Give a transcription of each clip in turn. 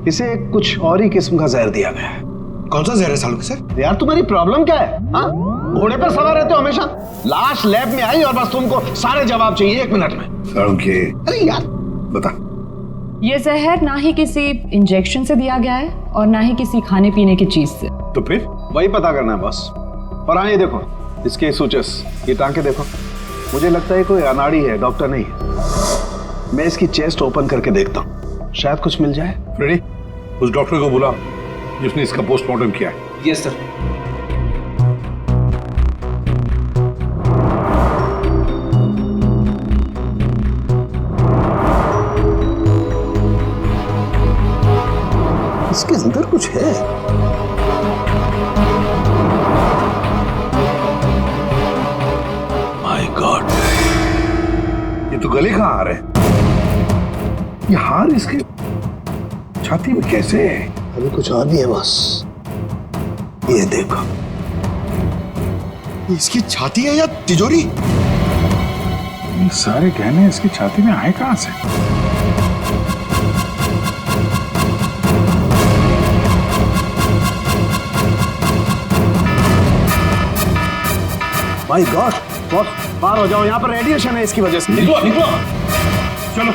इसे कुछ और ही किस्म का जहर दिया गया है। कौन सा जहर है सालू सर? यार तुम्हारी प्रॉब्लम क्या है? हाँ, घोड़े पर सवार रहते हो हमेशा। लाश लैब में आई और बस तुमको सारे जवाब चाहिए 1 मिनट में। अरे यार बता। ये जहर ना ही किसी इंजेक्शन से दिया गया है और ना ही किसी खाने पीने की चीज से। तो फिर? वही पता करना है बॉस। और हाँ, ये देखो इसके सूचस, ये टांके देखो। मुझे लगता है कोई अनाड़ी है, डॉक्टर नहीं है। मैं इसकी चेस्ट ओपन करके देखता हूँ, शायद कुछ मिल जाए। फ्रेडी, उस डॉक्टर को बुला जिसने इसका पोस्टमार्टम किया है। Yes sir. इसके अंदर कुछ है। माय गॉड, ये तो गले का हार है। ये हार इसके छाती में कैसे है? अभी कुछ और भी है बस। ये देखो, इसकी छाती है या तिजोरी? ये सारे गहने इसकी छाती में आए कहां से? माय गॉड, बहुत बाहर हो जाओ, यहाँ पर रेडिएशन है इसकी वजह से। निकलो निकलो, चलो।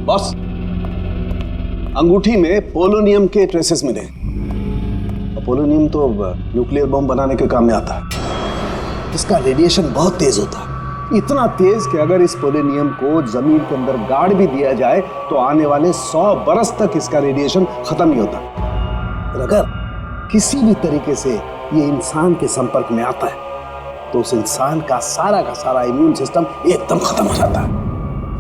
बॉस, अंगूठी में पोलोनियम के ट्रेसेस मिले। पोलोनियम तो न्यूक्लियर बम बनाने के काम में आता है। इसका रेडिएशन बहुत तेज होता है, इतना तेज कि अगर इस पोलोनियम को जमीन के अंदर गाड़ भी दिया जाए तो आने वाले 100 बरस तक इसका रेडिएशन खत्म नहीं होता। और अगर किसी भी तरीके से ये इंसान के संपर्क में आता है तो उस इंसान का सारा इम्यून सिस्टम एकदम खत्म हो जाता है।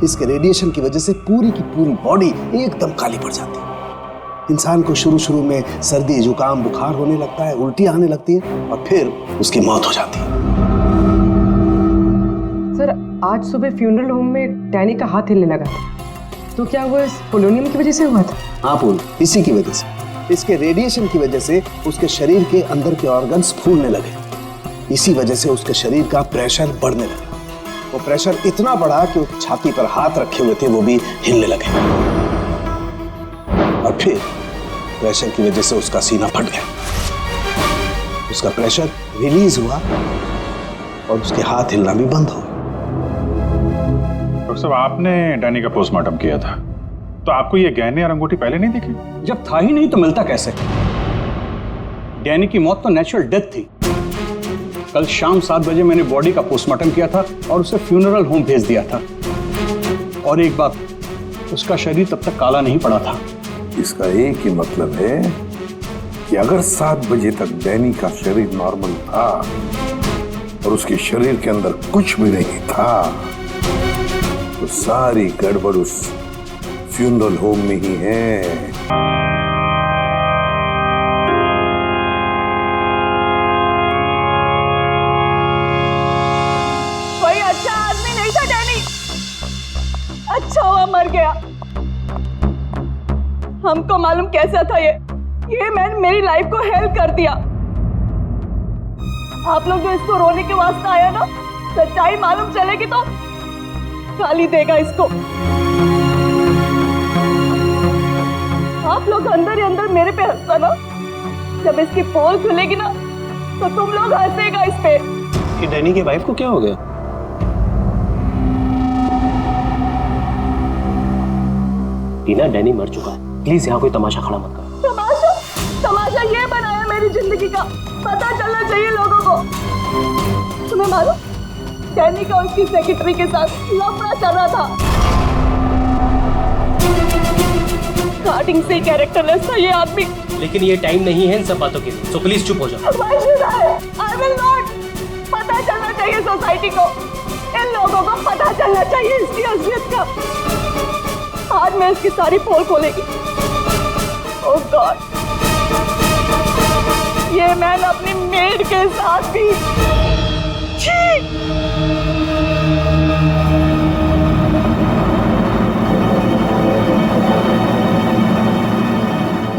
इसके रेडिएशन की वजह से पूरी की पूरी बॉडी एकदम काली पड़ जाती है। इंसान को शुरू में सर्दी, जुकाम, बुखार होने लगता है, उल्टी आने लगती है और फिर उसकी मौत हो जाती है। सर, आज सुबह फ्यूनरल होम में डैनी का हाथ हिलने लगा था, तो क्या वो इस पोलोनियम की वजह से हुआ था? हाँ पूल, इसी की वजह से, इसके रेडिएशन की वजह से उसके शरीर के अंदर के ऑर्गन्स फूलने लगे। इसी वजह से उसके शरीर का प्रेशर बढ़ने लगा। वो प्रेशर इतना बढ़ा कि वो छाती पर हाथ रखे हुए थे वो भी हिलने लगे और फिर प्रेशर की वजह से उसका सीना फट गया। उसका प्रेशर रिलीज हुआ और उसके हाथ हिलना भी बंद हो गया। डॉक्टर साहब, आपने डैनी का पोस्टमार्टम किया था, तो आपको ये गहने और अंगूठी पहले नहीं दिखे? जब था ही नहीं तो मिलता कैसे? डैनी की मौत तो नेचुरल डेथ थी। कल शाम 7 बजे मैंने बॉडी का पोस्टमार्टम किया था और उसे फ्यूनरल होम भेज दिया था। और एक बात, उसका शरीर तब तक काला नहीं पड़ा था। इसका एक ही मतलब है कि अगर 7 बजे तक डैनी का शरीर नॉर्मल था और उसके शरीर के अंदर कुछ भी नहीं था तो सारी गड़बड़ उस फ्यूनरल होम में ही है। अच्छा हुआ मर गया। हमको मालूम कैसा था ये मैंने मेरी लाइफ को हेल्प कर दिया। आप लोग जो इसको रोने के वास्ते आया ना, सच्चाई मालूम चलेगी तो गाली देगा इसको। आप लोग अंदर ही अंदर मेरे पे हंसता ना, जब इसकी पोल खुलेगी ना तो तुम लोग हंसेगा इस पे। कि डैनी के वाइफ को क्या हो गया? टीना, डैनी मर चुका है। प्लीज यहाँ कोई तमाशा खड़ा मत करो। तमाशा ये बनाया मेरी जिंदगी का, पता चलना चाहिए लोगों को। तुम्हें मालूम, डैनी का उसकी सेक्रेटरी के साथ लफड़ा चल रहा था। स्टार्टिंग से कैरेक्टरलेस था ये आदमी। लेकिन ये टाइम नहीं है इन सब बातों के लिए, सो प्लीज चुप हो जाओ। I will not। पता चलना चाहिए सोसाइटी को, इन लोगों को पता चलना चाहिए इसकी असलियत का। आज मैं इसकी सारी पोल खोलेगी। ओह गॉड, ये मैंने अपनी मेड के साथ भी।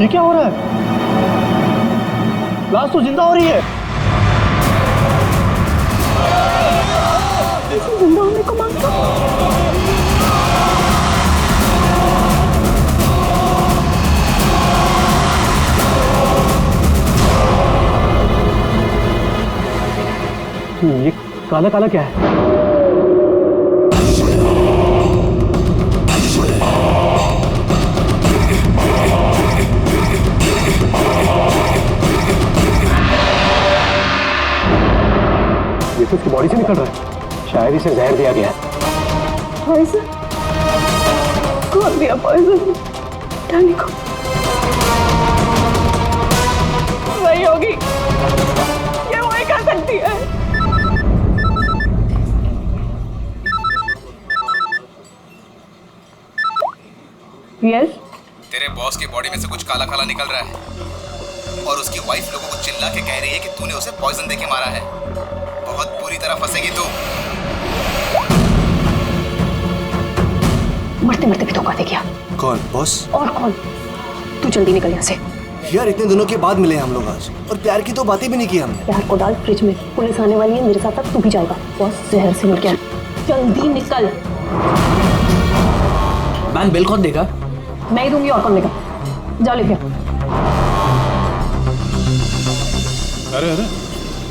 ये क्या हो रहा है? लाश तो जिंदा हो रही है। जिंदा होने को मांगता। काला काला क्या है? ये तो उसकी बॉडी से निकल रहा है, शायद इसे जहर दिया गया है। पॉइजन? कौन दिया पॉइजन डैनी को? वही होगी, ये वही कर सकती है। यस? तेरे बॉस की बॉडी में से कुछ काला काला निकल रहा है और उसकी वाइफ लोगों को चिल्ला के कह रही है कि तूने उसे पॉइजन देके मारा है। बहुत बुरी तरह फंसेगी तू। मरते मरते भी धोखा दे गया। कौन बॉस? और कौन? तू जल्दी निकल यहाँ से। यार इतने दिनों के बाद मिले हम लोग आज, और प्यार की तो बातें भी नहीं की हमने। प्यार को डाल फ्रिज में, पुलिस आने वाली है, मेरे साथ साथ तू भी जाएगा। बॉस जहर से मिल गया, जल्दी निकल। मैन बिल कौन देगा? मैं ही दूंगी, और कौन देगा? जाओ लेके। अरे अरे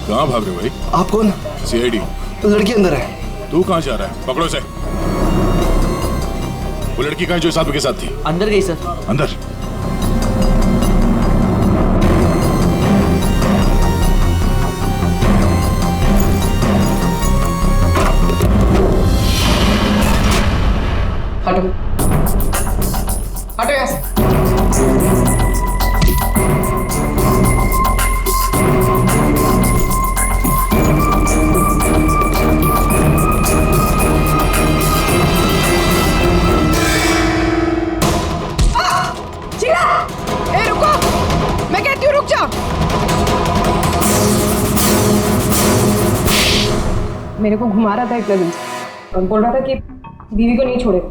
कहाँ भाग रहे हो भाई? आप कौन? सीआईडी। लड़की अंदर है। तू कहाँ जा रहा है? पकड़ो इसे। वो लड़की कहाँ जो साहब के साथ थी? अंदर गई सर। अंदर? हटो हटो यहाँ से। ए रुको, मैं कहती हूँ रुक जाओ। मेरे को घुमा रहा था इतना दिन से और बोल रहा था कि बीवी को नहीं छोड़ेगा,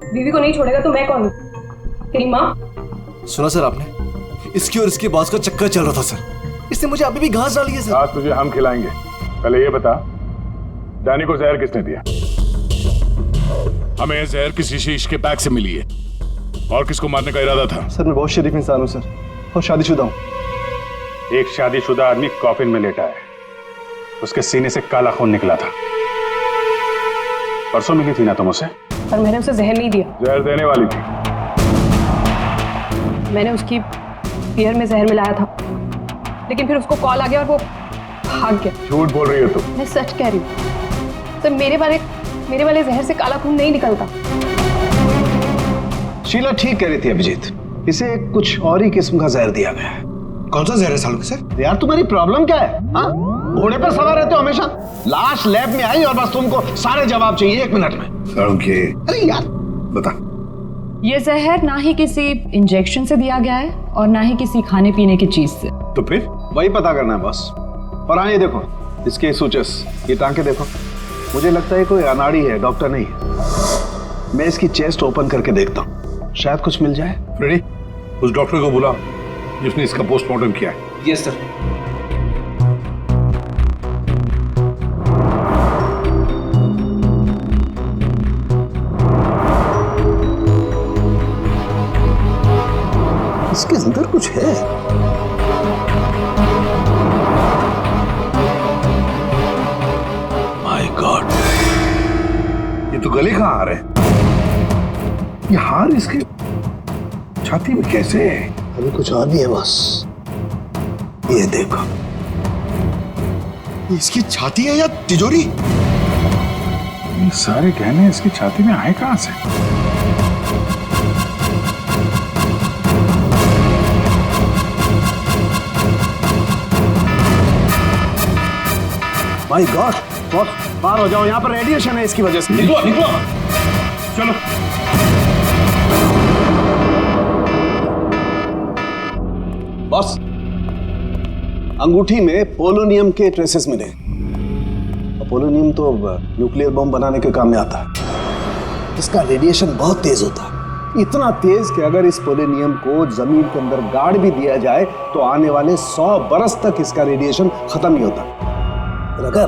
बीवी को नहीं छोड़ेगा। तो मैं कौन हूँ? तेरी माँ? सुना सर आपने, इसकी और इसके बॉस का चक्कर चल रहा था सर। इसने मुझे अभी भी घास डाली है सर। आज तुझे हम खिलाएंगे। पहले ये बता, डैनी को जहर किसने दिया? हमें जहर किसी शीश के बैग से मिली है, और किसको मारने का इरादा था? सर मैं बहुत शरीफ इंसान हूँ सर, और शादीशुदा हूँ। एक शादीशुदा आदमी कॉफिन में लेटा है, उसके सीने से काला खून निकला था। परसों मिली थी ना तुम उसे? पर मैंने उसे जहर नहीं दिया। जहर देने वाली थी। मैंने उसकी बियर में जहर मिलाया था, लेकिन फिर उसको कॉल आ गया और वो भाग गया। झूठ बोल रही है तुम। मैं सच कह रही हूँ। तो मेरे वाले जहर से काला खून नहीं निकलता। शीला ठीक कह रही थी अभिजीत, इसे कुछ और ही किस्म का जहर दिया गया है। कौन सा जहर है सालू सर? यार तुम्हारी प्रॉब्लम क्या है? हाँ, घोड़े पर सवार रहते हो हमेशा। लाश लैब में आई और बस तुमको सारे जवाब चाहिए 1 मिनट में। अरे यार बता। ये जहर ना ही किसी इंजेक्शन से दिया गया है और ना ही किसी खाने पीने की चीज से। तो फिर वही पता करना है बस। और हाँ, ये देखो इसके सूचस, ये टांके देखो। मुझे लगता है कोई अनाड़ी है, डॉक्टर नहीं है। मैं इसकी चेस्ट ओपन करके देखता हूँ, शायद कुछ मिल जाए। फ्रेडी, उस डॉक्टर को बुला जिसने इसका पोस्टमार्टम किया है। Yes sir. इसके अंदर कुछ है। माय गॉड, ये तो गले का हार है। ये हार इसके छाती में कैसे है? अभी कुछ और भी है बस। ये देखो, इसकी छाती है या तिजोरी? ये सारे गहने इसकी छाती में आए कहां से? माय गॉड, बहुत बाहर हो जाओ, यहाँ पर रेडिएशन है इसकी वजह से। निकलो निकलो, चलो। बॉस, अंगूठी में पोलोनियम के ट्रेसेस मिले। पोलोनियम तो न्यूक्लियर बम बनाने के काम में आता है। इसका रेडिएशन बहुत तेज होता है, इतना तेज कि अगर इस पोलोनियम को जमीन के अंदर गाड़ भी दिया जाए तो आने वाले 100 बरस तक इसका रेडिएशन खत्म नहीं होता। और अगर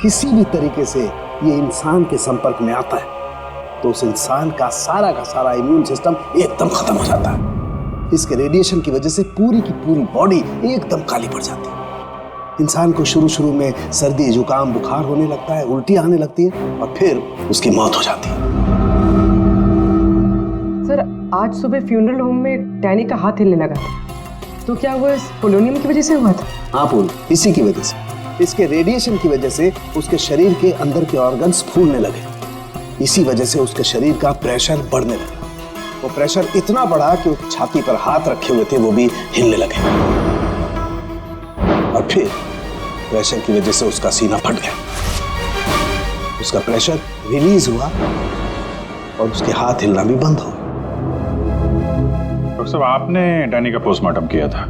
किसी भी तरीके से ये इंसान के संपर्क में आता है तो उस इंसान का सारा इम्यून सिस्टम एकदम खत्म हो जाता है। इसके रेडिएशन की वजह से पूरी की पूरी बॉडी एकदम काली पड़ जाती है। इंसान को शुरू शुरू में सर्दी जुकाम बुखार होने लगता है, उल्टी आने लगती है और फिर उसकी मौत हो जाती है। सर आज सुबह फ्यूनरल होम में डैनी का हाथ हिलने लगा था, तो क्या वो इस पोलोनियम की वजह से हुआ था? हाँ पूल, इसी की वजह से, इसके रेडिएशन की वजह से उसके शरीर के अंदर के ऑर्गन्स फूलने लगे। इसी वजह से उसके शरीर का प्रेशर बढ़ने लगा। वो प्रेशर इतना बढ़ा कि वो छाती पर हाथ रखे हुए थे वो भी हिलने लगे और फिर प्रेशर की वजह से उसका सीना फट गया। उसका प्रेशर रिलीज हुआ और उसके हाथ हिलना भी बंद हो गया। डॉक्टर साहब, आपने डैनी का पोस्टमार्टम किया था,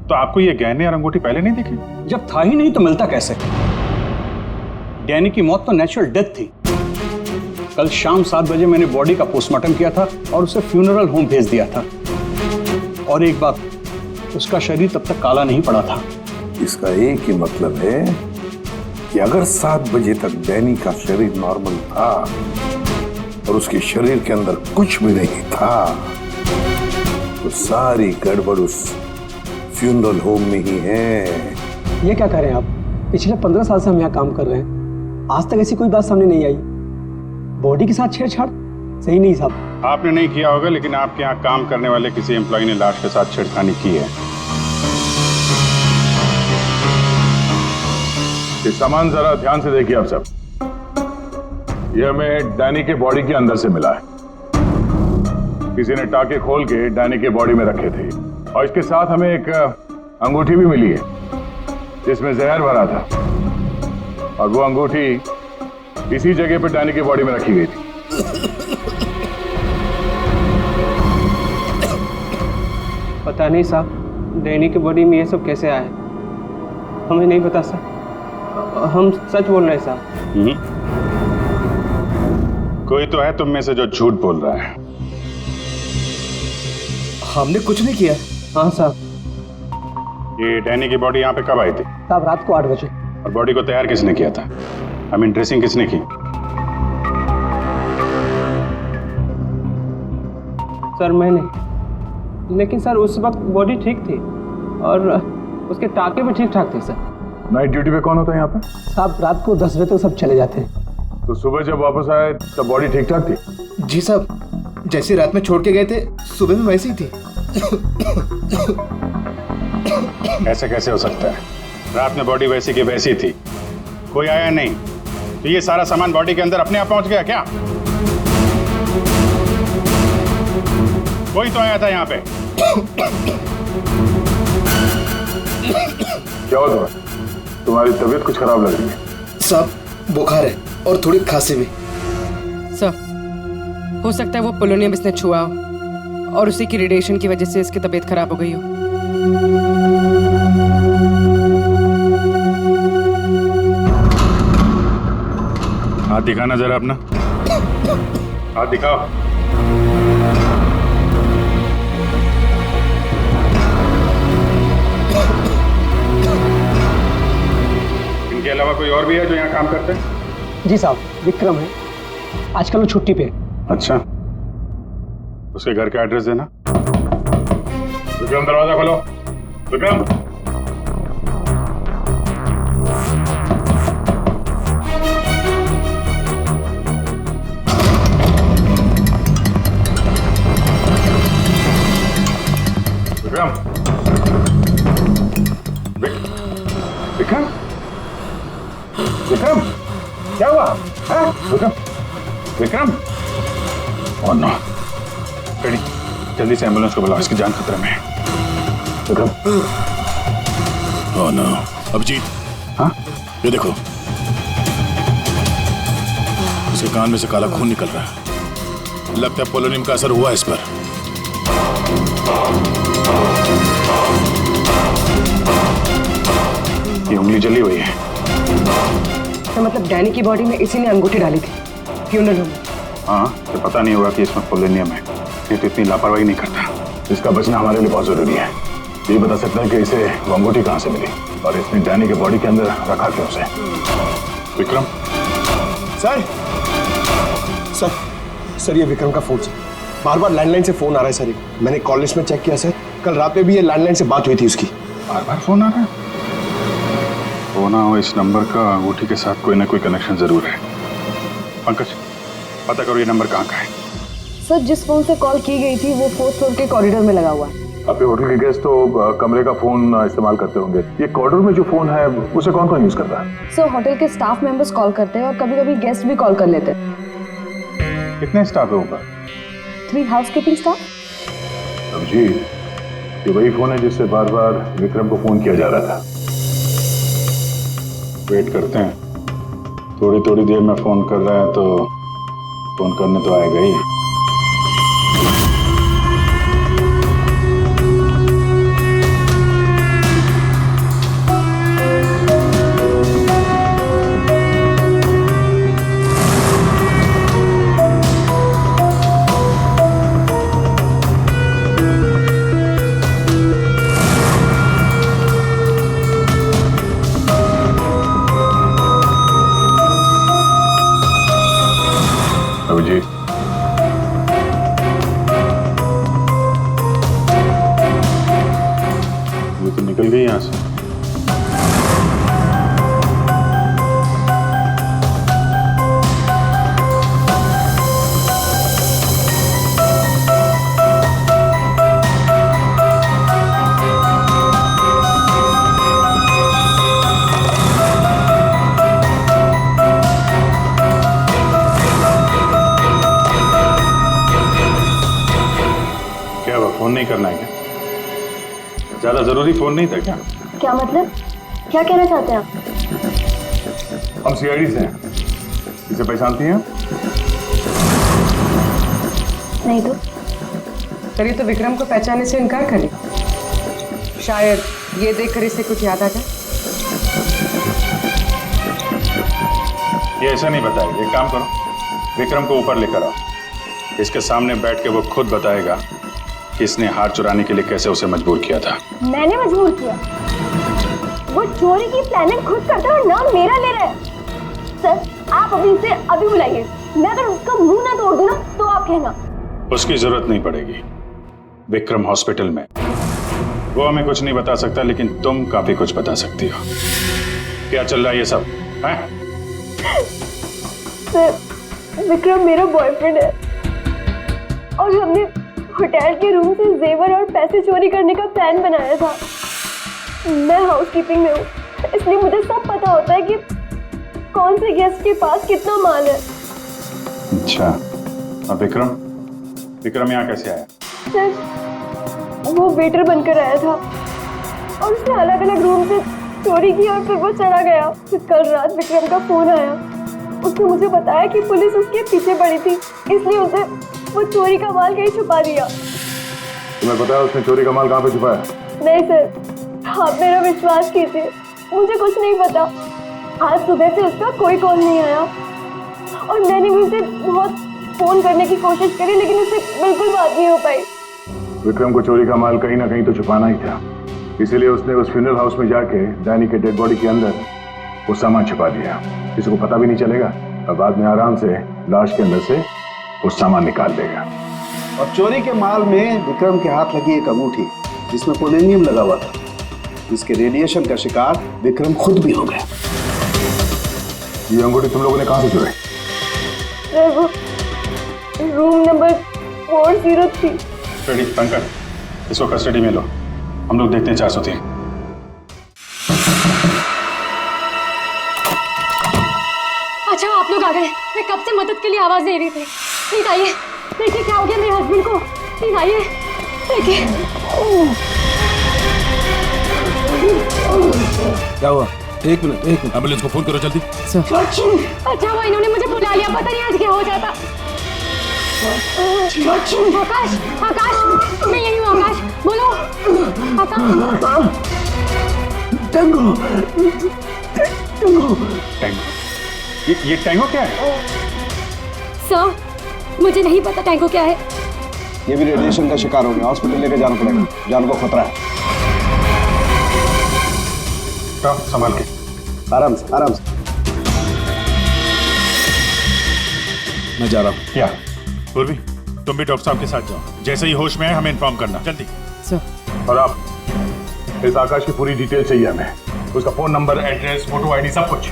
तो आपको ये गहने और अंगूठी पहले नहीं दिखी? जब था ही नहीं तो मिलता कैसे? डैनी की मौत तो नेचुरल डेथ थी। कल शाम 7 बजे मैंने बॉडी का पोस्टमार्टम किया था और उसे फ्यूनरल होम भेज दिया था। और एक बात, उसका शरीर तब तक काला नहीं पड़ा था। इसका एक ही मतलब है कि अगर 7 बजे तक डैनी का शरीर नॉर्मल था और उसके शरीर के अंदर कुछ भी नहीं था, तो सारी गड़बड़ उस फ्यूनरल होम में ही है। ये क्या करें आप? पिछले 15 साल से हम यहाँ काम कर रहे हैं, आज तक ऐसी कोई बात सामने नहीं आई। बॉडी के साथ छेड़छाड़ सही नहीं साहब। आपने नहीं किया होगा, लेकिन आपके यहाँ काम करने वाले किसी एम्प्लॉय ने लाश के साथ छेड़खानी की है। ये सामान जरा ध्यान से देखिए आप सब। ये हमें डैनी के बॉडी के अंदर से मिला है। किसी ने टाके खोल के डैनी के बॉडी में रखे थे और इसके साथ हमें एक अंगूठी भी मिली है जिसमें जहर भरा था, और वो अंगूठी इसी जगह पे डैनी की बॉडी में रखी गई थी। पता नहीं साहब, डैनी की बॉडी में ये सब कैसे आया, हमें नहीं पता सर। हम सच बोल रहे हैं साहब। कोई तो है तुम में से जो झूठ बोल रहा है। हमने कुछ नहीं किया। हाँ साहब। ये डैनी की बॉडी यहाँ पे कब आई थी? साहब रात को 8 बजे। और बॉडी को तैयार किसने किया था? आई मीन ड्रेसिंग किसने की? सर मैंने, लेकिन सर उस वक्त बॉडी ठीक थी और उसके टाके भी ठीक ठाक थे सर। नाइट ड्यूटी पे कौन होता है यहाँ पे? साहब रात को 10 बजे तक सब चले जाते हैं। तो सुबह जब वापस आए तब बॉडी ठीक ठाक थी? जी साहब, जैसे रात में छोड़ के गए थे सुबह में वैसी ही थी। ऐसे कैसे हो सकता है? रात में बॉडी वैसी की वैसी थी, कोई आया नहीं, तो ये सारा सामान बॉडी के अंदर अपने आप पहुंच गया क्या? कोई तो आया था यहाँ पे। क्या हुआ तुम्हारी तबीयत कुछ खराब लग रही है? साहब बुखार है और थोड़ी खांसी भी। सर हो सकता है वो पोलोनियम इसने छुआ हो और उसी की रेडिएशन की वजह से इसकी तबीयत खराब हो गई हो। हाथ दिखाना जरा अपना, हाथ दिखाओ। इनके अलावा कोई और भी है जो यहाँ काम करते हैं? जी साहब, विक्रम है, आजकल वो छुट्टी पे। अच्छा, उसके घर का एड्रेस देना। विक्रम दरवाजा खोलो। विक्रम, विक्रम, विक्रम, विक्रम, क्या हुआ? हाँ? Vikram, Vikram, oh no, ready, जल्दी से एम्बुलेंस को बुलाओ, इसकी जान खतरे में है। विक्रम, ओह नो, अभिजीत, हाँ? ये देखो, उसके कान में से काला खून निकल रहा है। लगता है पोलोनियम का असर हुआ इस पर। ये उंगली जली हुई है। तो मतलब डैनी की बॉडी में इसी ने अंगूठी डाली थी फ्यूनरल होम में। हाँ, तो पता नहीं होगा कि इसमें पोलोनियम है, ये तो इतनी लापरवाही नहीं करता। इसका बचना हमारे लिए बहुत जरूरी है। ये बता सकता है कि इसे वो अंगूठी कहाँ से मिली और इसने डैनी के बॉडी के अंदर रखा क्यों उसे। विक्रम, सर सर सर ये विक्रम का फोन सर, बार बार लैंडलाइन से फोन आ रहा है सर। मैंने कॉल लिस्ट में चेक किया सर, कल रात में भी ये लैंडलाइन से बात हुई थी उसकी। बार बार फोन आ रहा है। हो ना हो, इस नंबर का अंगूठी के साथ कोई ना कोई कनेक्शन जरूर है। पंकज, पता करो ये नंबर कहाँ का है। सर, जिस फोन से कॉल की गई थी वो 4th फ्लोर के कॉरिडोर में लगा हुआ है। आपके होटल के गेस्ट तो कमरे का फोन इस्तेमाल करते होंगे। ये कॉरिडोर में जो फोन है उसे कौन कौन यूज करता है? सर, होटल के स्टाफ मेंबर्स कॉल करते हैं और कभी कभी गेस्ट भी कॉल कर लेते हैं। कितने स्टाफ है ऊपर? 3 हाउसकीपिंग स्टाफ। जी, ये वही फोन है जिससे बार बार विक्रम को फोन किया जा रहा था। वेट करते हैं, थोड़ी थोड़ी देर में फोन कर रहा है तो फोन करने तो आएगा ही। जी, ये तो निकल गई यहां से। फोन नहीं करना है क्या? ज्यादा जरूरी फोन नहीं था क्या? क्या मतलब? क्या कहना चाहते हैं आप? हम सीआईडी से हैं। इसे पहचानती हैं? नहीं तो। सर, ये तो विक्रम को पहचानने से इनकार करे। शायद ये देखकर इसे कुछ याद आ जाए। ये ऐसा नहीं बताएगा। एक काम करो, विक्रम को ऊपर लेकर आओ। इसके सामने बैठ के वो खुद बताएगा कि इसने हार चुराने के लिए कैसे उसे मजबूर किया था। मैंने मजबूर किया? वो चोरी की प्लानिंग खुद करता है और नाम मेरा ले रहा है। सर, आप अभी इसे अभी बुलाइए। मैं अगर उसका मुंह ना तोड़ दूं ना तो आप कहना। उसकी जरूरत नहीं पड़ेगी। विक्रम हॉस्पिटल में, वो हमें कुछ नहीं बता सकता, लेकिन तुम काफी कुछ बता सकती हो। क्या चल रहा है ये सब है? सर, विक्रम मेरा बॉयफ्रेंड है और हमने होटल के रूम से जेवर और पैसे चोरी करने का प्लान बनाया था। मैं हाउसकीपिंग में हूँ, इसलिए मुझे सब पता होता है कि कौन से गेस्ट के पास कितना माल है। अच्छा, अब विक्रम यहाँ कैसे आया? सर, वो वेटर बनकर आया था और उसने अलग अलग रूम से चोरी की और फिर वो चला गया। फिर कल रात विक्रम का फोन आया। उसने मुझे बताया कि पुलिस उसके पीछे पड़ी थी, इसलिए उसे वो चोरी का माल कहीं छुपा दिया। तुम्हें पता है उसने चोरी का माल कहाँ पे छुपाया? नहीं सर, आप मेरा विश्वास कीजिए, मुझे कुछ नहीं पता। आज सुबह से उसका कोई कॉल नहीं आया और मैंने भी उसे बहुत फोन करने की कोशिश करी, लेकिन उससे बिल्कुल बात नहीं हो पाई। विक्रम को चोरी का माल कहीं ना कहीं तो छुपाना ही था, इसीलिए उसने उस फ्यूनरल हाउस में जाके डैनी के डेड बॉडी के अंदर वो सामान छुपा दिया। किसी को पता भी नहीं चलेगा और बाद में आराम से लाश के अंदर से वो सामान निकाल देगा। और चोरी के माल में विक्रम के हाथ लगी एक अंगूठी जिसमें पोलोनियम लगा हुआ था, जिसके रेडिएशन का शिकार विक्रम खुद भी हो गया। ये अंगूठी तुम लोगों ने कहां से चुराई? सर, वो रूम नंबर 403। रेडी, पंकज, इसको कस्टडी में लो, हम लोग देखते हैं 403। अच्छा, आप लोग आ गए। मैं कब से मदद के लिए आवाज दे रही थी। प्लीज आइए, देखिए क्या हो गया मेरे हस्बैंड को। प्लीज आइए, देखिए। क्या हुआ? एक मिनट, एम्बुलेंस को फोन करो जल्दी। अच्छा हुआ इन्होंने मुझे बुला लिया, पता नहीं आज क्या हो जाता। आकाश, आकाश, मैं यही हूँ। आकाश, बोलो। आकाश। Tango, tango, tango. ये टैंगो क्या है? सर, मुझे नहीं पता टैंगो क्या है। ये भी रेडिएशन का शिकार हो गया, हॉस्पिटल लेके जाना पड़ेगा, जान को खतरा है। संभाल के, आराम से, आराम से। मैं जा रहा हूँ। क्या पूर्वी, तुम भी डॉक्टर साहब के साथ जाओ। जैसे ही होश में है हमें इन्फॉर्म करना, जल्दी। सर। और आप इस आकाश की पूरी डिटेल चाहिए हमें। उसका phone number, address, photo ID, सब कुछ।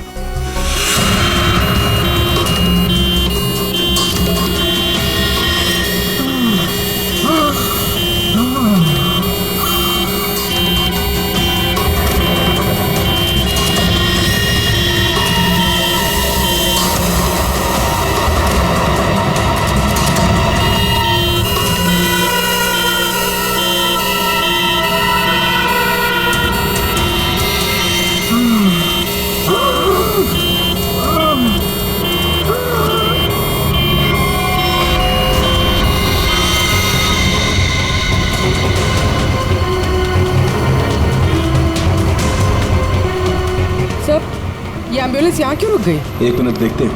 ये एम्बुलेंस यहाँ क्यों रुक गई? 1 मिनट देखते हैं।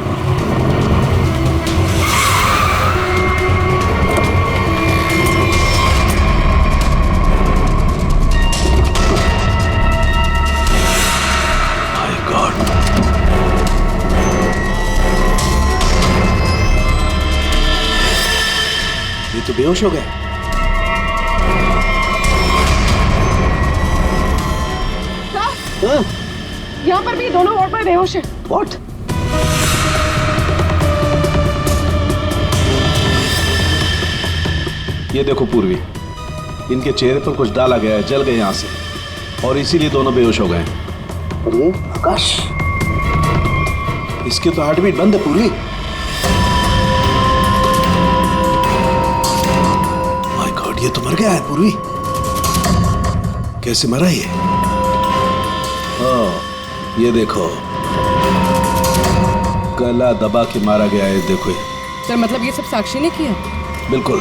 My God! ये तो बेहोश हो गए। यहाँ पर भी दोनों वार्ड में बेहोश हैं। What? ये देखो पूर्वी, इनके चेहरे पर कुछ डाला गया है, जल गए यहां से, और इसीलिए दोनों बेहोश हो गए। अरे आकाश, इसके तो हार्ट बीट बंद है पूर्वी। माय गॉड, ये तो मर गया है पूर्वी। कैसे मरा ये? ये देखो, गला दबा के मारा गया है, देखो। सर मतलब ये सब साक्षी ने किया? बिल्कुल।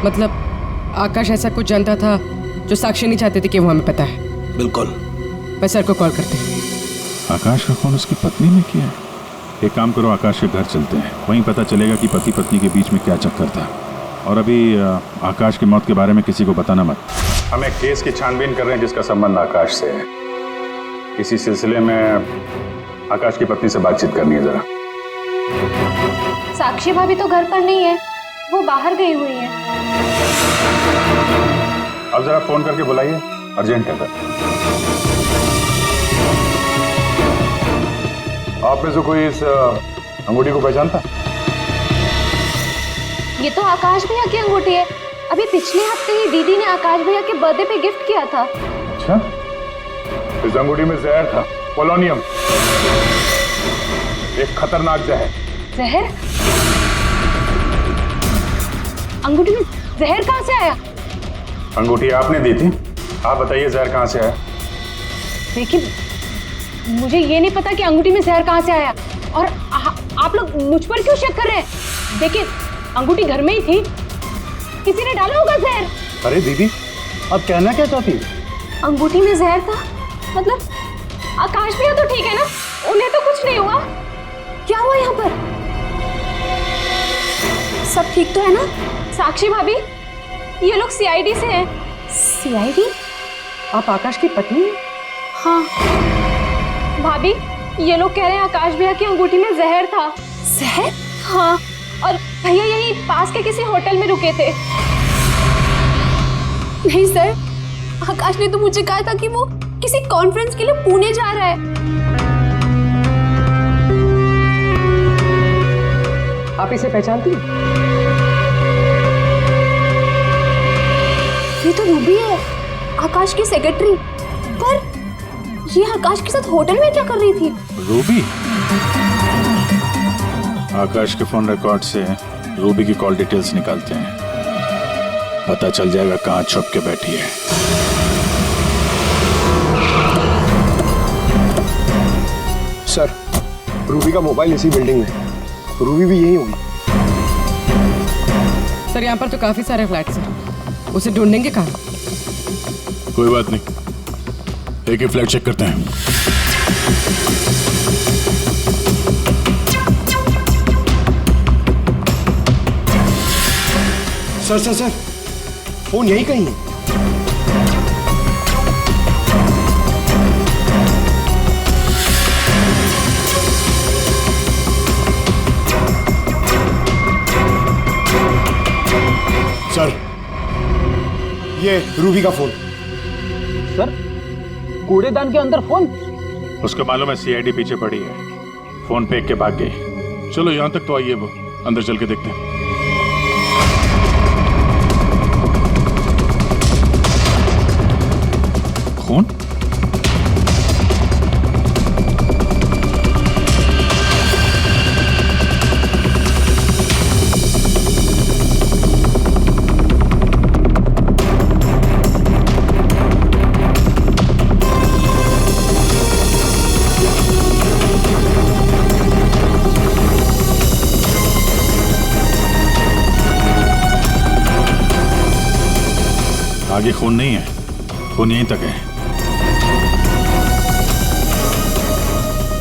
मतलब आकाश ऐसा कुछ जानता था जो साक्षी नहीं चाहते थे कि वो हमें पता है? बिल्कुल। मैं सर को कॉल करते हैं। आकाश का फोन उसकी पत्नी ने किया है। एक काम करो, आकाश के घर चलते हैं, वहीं पता चलेगा कि पति पत्नी के बीच में क्या चक्कर था। और अभी आकाश की मौत के बारे में किसी को बताना मत। हम एक केस की छानबीन कर रहे हैं जिसका संबंध आकाश से है। इसी सिलसिले में आकाश की पत्नी से बातचीत करनी है जरा। साक्षी भाभी तो घर पर नहीं है, वो बाहर गई हुई है। अब जरा फोन करके बुलाइए, अर्जेंट है। आप में से कोई इस अंगूठी को पहचानता? ये तो आकाश भैया की अंगूठी है। अभी पिछले हफ्ते ही दीदी ने आकाश भैया के बर्थडे पे गिफ्ट किया था। अच्छा, इस अंगूठी में जहर था, पोलोनियम, एक खतरनाक जहर। जहर? अंगूठी में जहर कहाँ से आया? अंगूठी आपने दी थी, आप बताइए जहर कहाँ से आया? देखिए, मुझे ये नहीं पता कि अंगूठी में जहर कहाँ से आया, और आप लोग मुझ पर क्यों शक कर रहे हैं? देखिए, अंगूठी घर में ही थी, किसी ने डाला होगा जहर। अरे दीदी, अब कहना क्या चाहती? अंगूठी में जहर था मतलब आकाश भैया तो ठीक है ना, उन्हें तो कुछ नहीं हुआ? क्या हुआ यहाँ पर? सब ठीक तो है ना? साक्षी भाभी, ये लोग सीआईडी से हैं। सीआईडी? आप आकाश की पत्नी हैं? हाँ भाभी, ये लोग कह रहे हैं आकाश भैया की अंगूठी में जहर था। जहर? हाँ, और भैया यही पास के किसी होटल में रुके थे। नहीं सर, आकाश ने तो मुझे कहा था कि वो किसी कॉन्फ्रेंस के लिए पुणे जा रहा है। आप इसे पहचानती हैं? ये तो रूबी है, आकाश की सेक्रेटरी। पर ये आकाश के साथ होटल में क्या कर रही थी? रूबी? आकाश के फोन रिकॉर्ड से रूबी की कॉल डिटेल्स निकालते हैं, पता चल जाएगा कहाँ छुप के बैठी है। सर, रूबी का मोबाइल इसी बिल्डिंग में है, रूबी भी यही होगी। सर, यहाँ पर तो काफी सारे फ्लैट्स हैं, उसे ढूंढेंगे कहाँ? कोई बात नहीं, एक ही फ्लैट चेक करते हैं। सर, फोन यही कहीं है। सर, ये रूबी का फोन। सर, कूड़ेदान के अंदर फोन? उसको मालूम है सीआईडी पीछे पड़ी है, फोन फेंक के भाग गई। चलो यहां तक तो आइए, वो अंदर चल के देखते हैं। फोन? आगे खून नहीं है, खून यहीं तक है।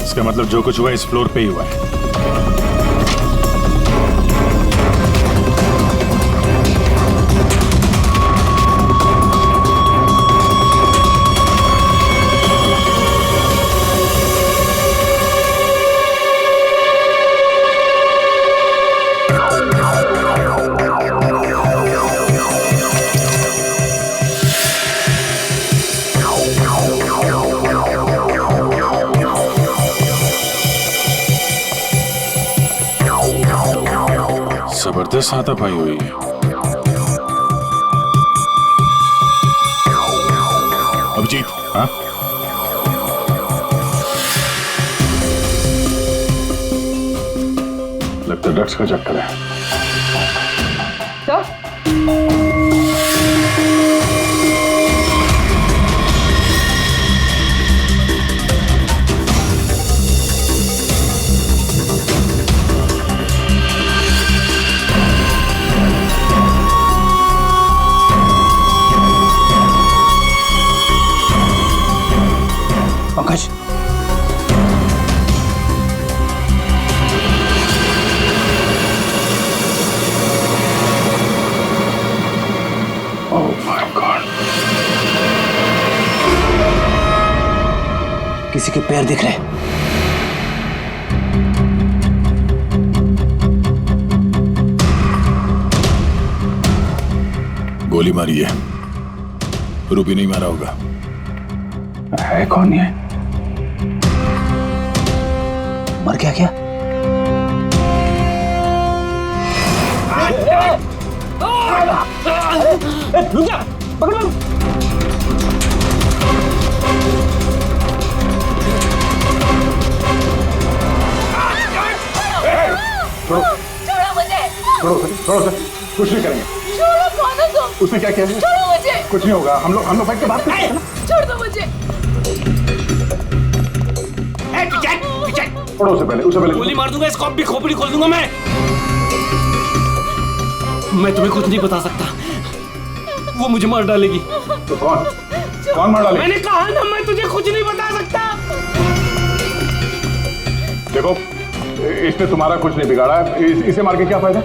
इसका मतलब जो कुछ हुआ इस फ्लोर पे ही हुआ है। जबरदस्त हाथापाई हुई है। अभिजीत, हाँ? लगता है ड्रग्स का चक्कर है। Sir, Pankaj, oh my God, किसी के पैर दिख रहे हैं। गोली मारी है, रूबी नहीं मारा होगा। है कौन ये? मर गया क्या? रुक जा, पकड़ो। छोड़ो मुझे। छोड़ो सर, कुछ नहीं करेंगे। छोड़ो, कौन हो तुम? उसने क्या किया है? छोड़ो मुझे। कुछ नहीं होगा, हम लोग बैठ के बात करते हैं ना। छोड़ दो मुझे। छोड़ो उसे पहले। गोली मार दूंगा, इसको अब भी खोपड़ी खोल दूंगा मैं तुम्हें कुछ नहीं बता सकता, वो मुझे मार डालेगी। तो कौन मार डालेगी? मैंने कहा ना, मैं तुझे कुछ नहीं बता सकता। देखो, इसने तुम्हारा कुछ नहीं बिगाड़ा है, इसे मार के क्या फायदा?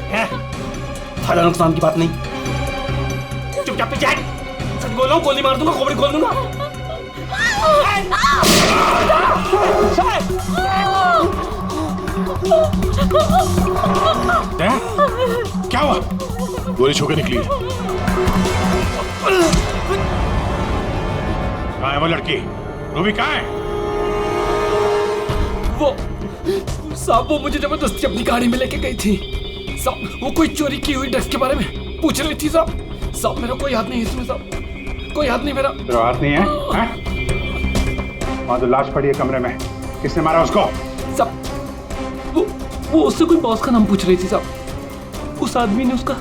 फायदा नुकसान की बात नहीं, चुपचाप पीछे हट। सच बोल रहा हूँ, गोली मार दूंगा, खोपड़ी खोल दूंगा। क्या हुआ? गोली छूके निकली है। कहाँ है वो लड़की? रूबी कहाँ है? वो मुझे जबरदस्ती अपनी गाड़ी में लेके गई थी साहब। वो कोई चोरी की हुई ड्रग्स के बारे में पूछ रही थी साहब। मेरा कोई हाथ नहीं है इसमें साहब, कोई हाथ नहीं मेरा। तेरा हाथ नहीं है? वहां तो लाश पड़ी है कमरे में, किसने मारा उसको? साहब, वो उससे कोई बॉस का नाम पूछ रही थी साहब। उस आदमी ने उसका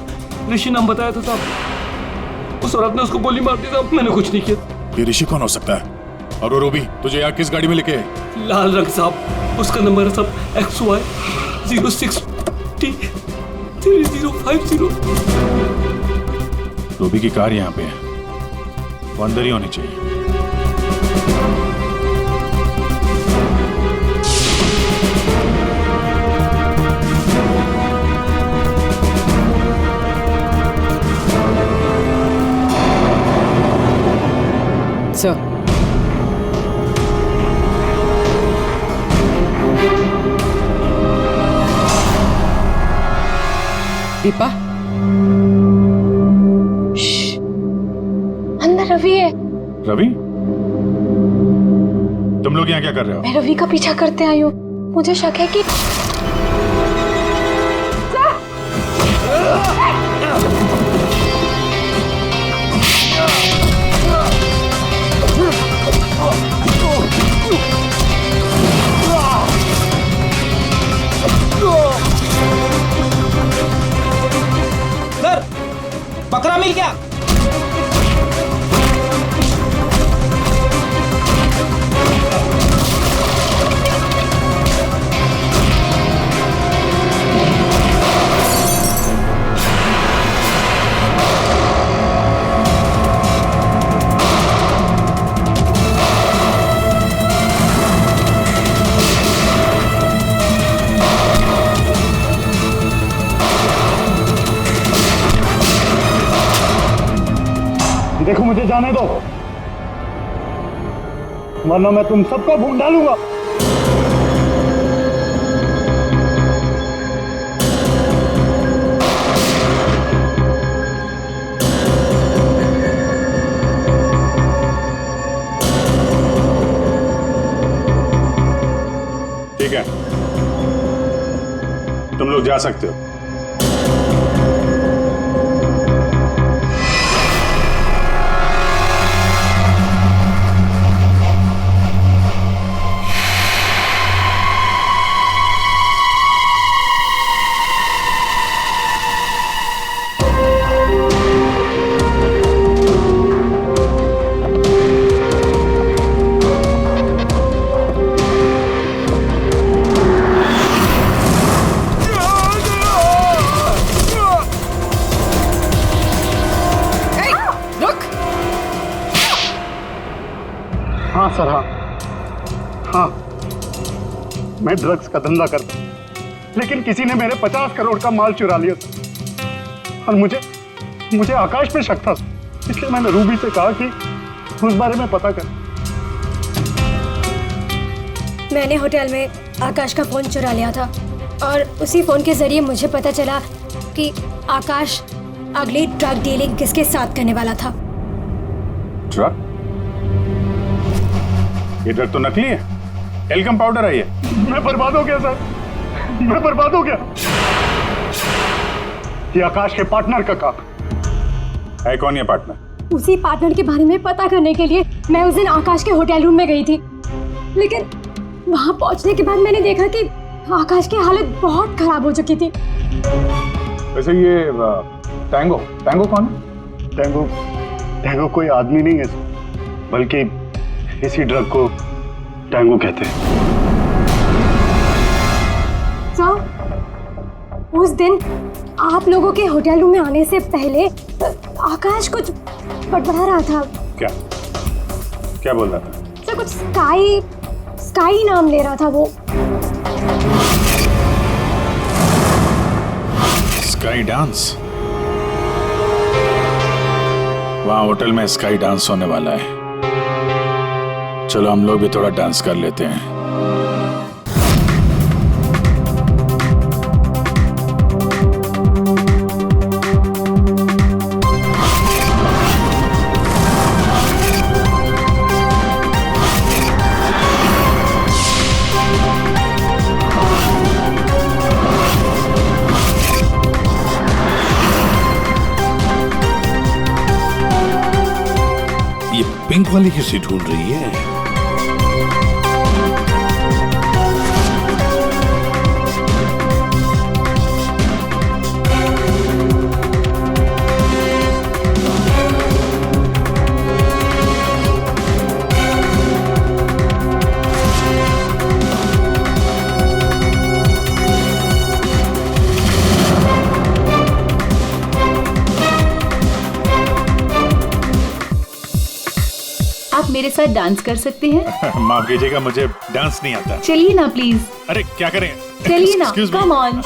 ऋषि नाम बताया था साहब। उस औरत ने उसको गोली मार दी साहब, मैंने कुछ नहीं किया। ये ऋषि कौन हो सकता है? और वो रूबी तुझे यहाँ किस गाड़ी में लेके? लाल रंग साहब, उसका नंबर है साहब XY 06T 3050। रूबी की कार यहाँ पे है, वो अंदर ही होनी चाहिए। सर, दीपा, रवि है। रवि, तुम लोग यहाँ क्या कर रहे हो? मैं रवि का पीछा करते आई हूँ। मुझे शक है कि सर, बकरा मिल गया। देखो, मुझे जाने दो, वरना मैं तुम सबको भून डालूंगा। ठीक है, तुम लोग जा सकते हो। हाँ सर, हाँ, मैं ड्रग्स का धंधा करता हूँ, लेकिन किसी ने मेरे 50 करोड़ का माल चुरा लिया सर। और मुझे आकाश पे शक था, इसलिए मैंने रूबी से कहा कि उस बारे में पता कर। मैंने होटल में आकाश का फोन चुरा लिया था और उसी फोन के जरिए मुझे पता चला कि आकाश अगली ड्रग डीलिंग किसके साथ करने वाला था। ड्रग? ये ड्रग तो नकली है, एल्कम पाउडर है ये। मैं बर्बाद हो गया सर, मैं बर्बाद हो गया। ये आकाश के पार्टनर का काम है। कौन ये पार्टनर? उसी पार्टनर के बारे में पता करने के लिए मैं उस दिन आकाश के होटल रूम में गई थी, लेकिन वहां पहुंचने के बाद मैंने देखा कि आकाश की हालत बहुत खराब हो चुकी थी। वैसे ये टैंगो कौन है? टैंगो कोई आदमी नहीं है, बल्कि इसी ड्रग को टैंगो कहते हैं। सर, उस दिन आप लोगों के होटल रूम में आने से पहले आकाश कुछ बड़बड़ा रहा था। क्या बोल रहा था? सर, कुछ स्काई नाम ले रहा था वो। Sky dance? वहां होटल में स्काई डांस होने वाला है। चलो हम लोग भी थोड़ा डांस कर लेते हैं। ये पिंक वाली किसी ढूंढ रही है? आप मेरे साथ डांस कर सकते हैं? माफ कीजिएगा, मुझे डांस नहीं आता। चलिए ना प्लीज। अरे क्या करें? चलिए ना, Excuse me. Come on.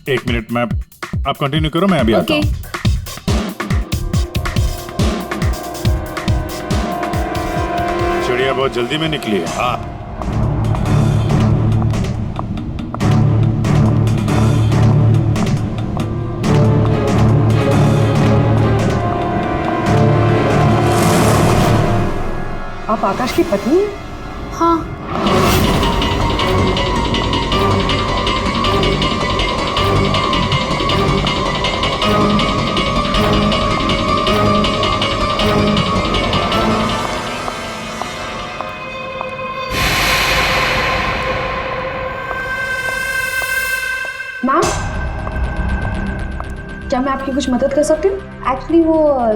एक मिनट, मैं आप कंटिन्यू करो, मैं अभी आता हूँ। चिड़िया बहुत जल्दी में निकली है। हाँ, आप आकाश की पत्नी हैं? हाँ। मैम, क्या मैं आपकी कुछ मदद कर सकती हूँ? एक्चुअली वो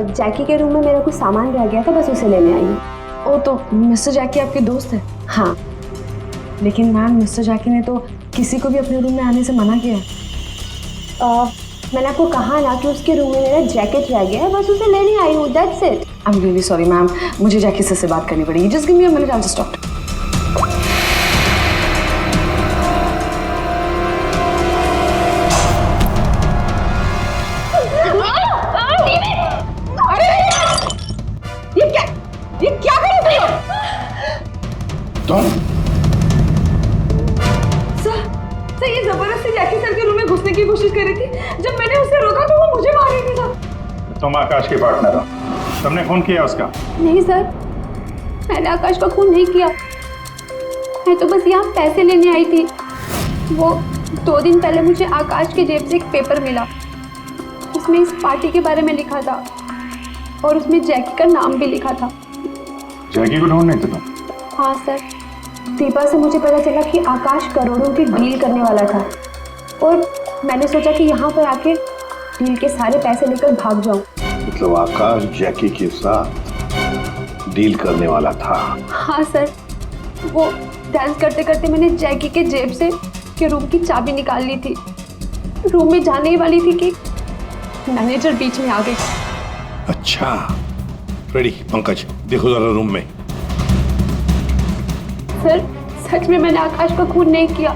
जैकी के रूम में मेरा कुछ सामान रह गया था, बस उसे लेने आई हूँ। ओ, तो मिस्टर जैकी आपके दोस्त है? हाँ। लेकिन मैम, मिस्टर जैकी ने तो किसी को भी अपने रूम में आने से मना किया है। मैंने आपको कहा ना कि उसके रूम में मेरा जैकेट रह गया है, बस उसे लेने आई हूँ, that's it. I am really sorry ma'am, मुझे जैकी से बात करनी पड़ेगी। Just give me a minute, I will just talk. ये क्या कर रहे हो तुम? सर, ये जबरदस्ती जैकी सर के रूम में घुसने की कोशिश कर रही थी। जब मैंने उसे रोका तो वो मुझे मार रही थी सर। तुम आकाश के पार्टनर हो, तुमने खून किया उसका? नहीं सर, मैंने आकाश का खून नहीं किया। मैं तो बस यहाँ पैसे लेने आई थी। वो 2 दिन पहले मुझे आकाश के जेब से एक पेपर मिला, उसमें इस पार्टी के बारे में लिखा था और उसमें जैकी का नाम भी लिखा था। जैकी को ढूंढ नहीं थे तुम? हाँ सर, दीपा से मुझे पता चला कि आकाश करोड़ों की डील करने वाला था और मैंने सोचा कि यहाँ पर आके डील के सारे पैसे लेकर भाग जाऊँ। मतलब आकाश जैकी के साथ डील करने वाला था? हाँ सर, वो डांस करते करते मैंने जैकी के जेब से के रूम की चाबी निकाल ली थी। रूम में जाने ही वाली थी कि मैनेजर बीच में आ गई। अच्छा, रेडी पंकज, देखो जरा रूम में। सर, सच में मैंने आकाश का खून नहीं किया।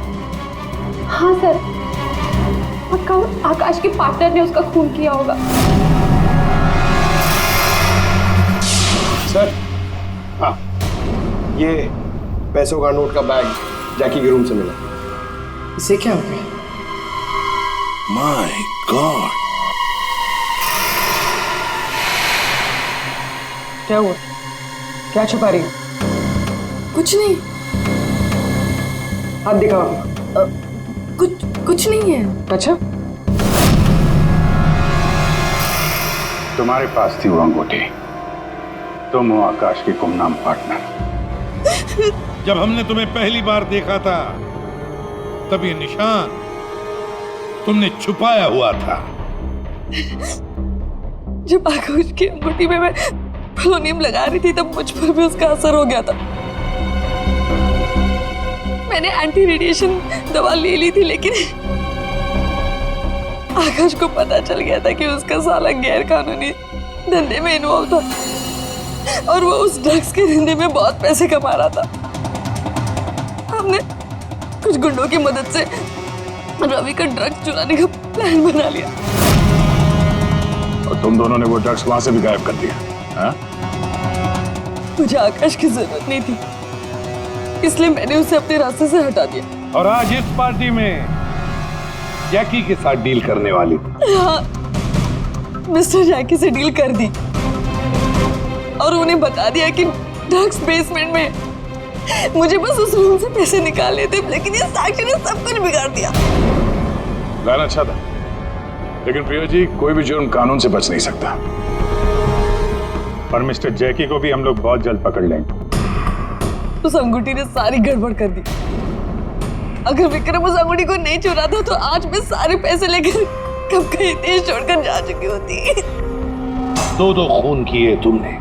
हाँ सर, पक्का आकाश के पार्टनर ने उसका खून किया होगा। सर, हाँ, ये पैसों का नोट का बैग जैकी के रूम से मिला। इसे क्या हो गया? माय गॉड, क्या हुआ? क्या छुपा रही हो? कुछ नहीं। हाथ दिखाओ। कुछ नहीं है। अच्छा, तुम्हारे पास थी वो अंगूठी, तुम हो आकाश की गुमनाम पार्टनर। जब हमने तुम्हें पहली बार देखा था तब ये निशान तुमने छुपाया हुआ था। जब आकाश की अंगूठी में मैं पोलोनियम लगा रही थी तब मुझ पर भी उसका असर हो गया था। मैंने एंटी रेडिएशन दवा ले ली थी, लेकिन आकाश को पता चल गया था कि उसका साला गैर कानूनी धंधे में इन्वॉल्व था और वो उस ड्रग्स के धंधे में बहुत पैसे कमा रहा था। हमने कुछ गुंडों की मदद से रवि का ड्रग्स चुराने का प्लान बना लिया और तुम दोनों ने वो ड्रग्स वहां से भी गायब कर दिया। हाँ? मुझे आकाश की जरूरत नहीं थी, इसलिए मैंने उसे अपने रास्ते से हटा दिया। और आज इस पार्टी में जैकी के साथ डील करने वाली थी। हाँ, मिस्टर जैकी से डील कर दी और उन्हें बता दिया कि ड्रग्स बेसमेंट में। मुझे बस उस रूम से पैसे निकालने थे, लेकिन ये साक्षी ने सब कुछ बिगाड़ दिया। प्लान अच्छा था, लेकिन प्रिया जी, कोई भी जुर्म कानून से बच नहीं सकता। और मिस्टर जैकी को भी हम लोग बहुत जल्द पकड़ लेंगे। उस अंगूठी ने सारी गड़बड़ कर दी। अगर विक्रम उस अंगूठी को नहीं चुराता तो आज मैं सारे पैसे लेकर कब कहीं देश छोड़कर जा चुकी होती। 2 खून किए तुमने,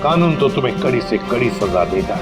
कानून तो तुम्हें कड़ी से कड़ी सजा देगा।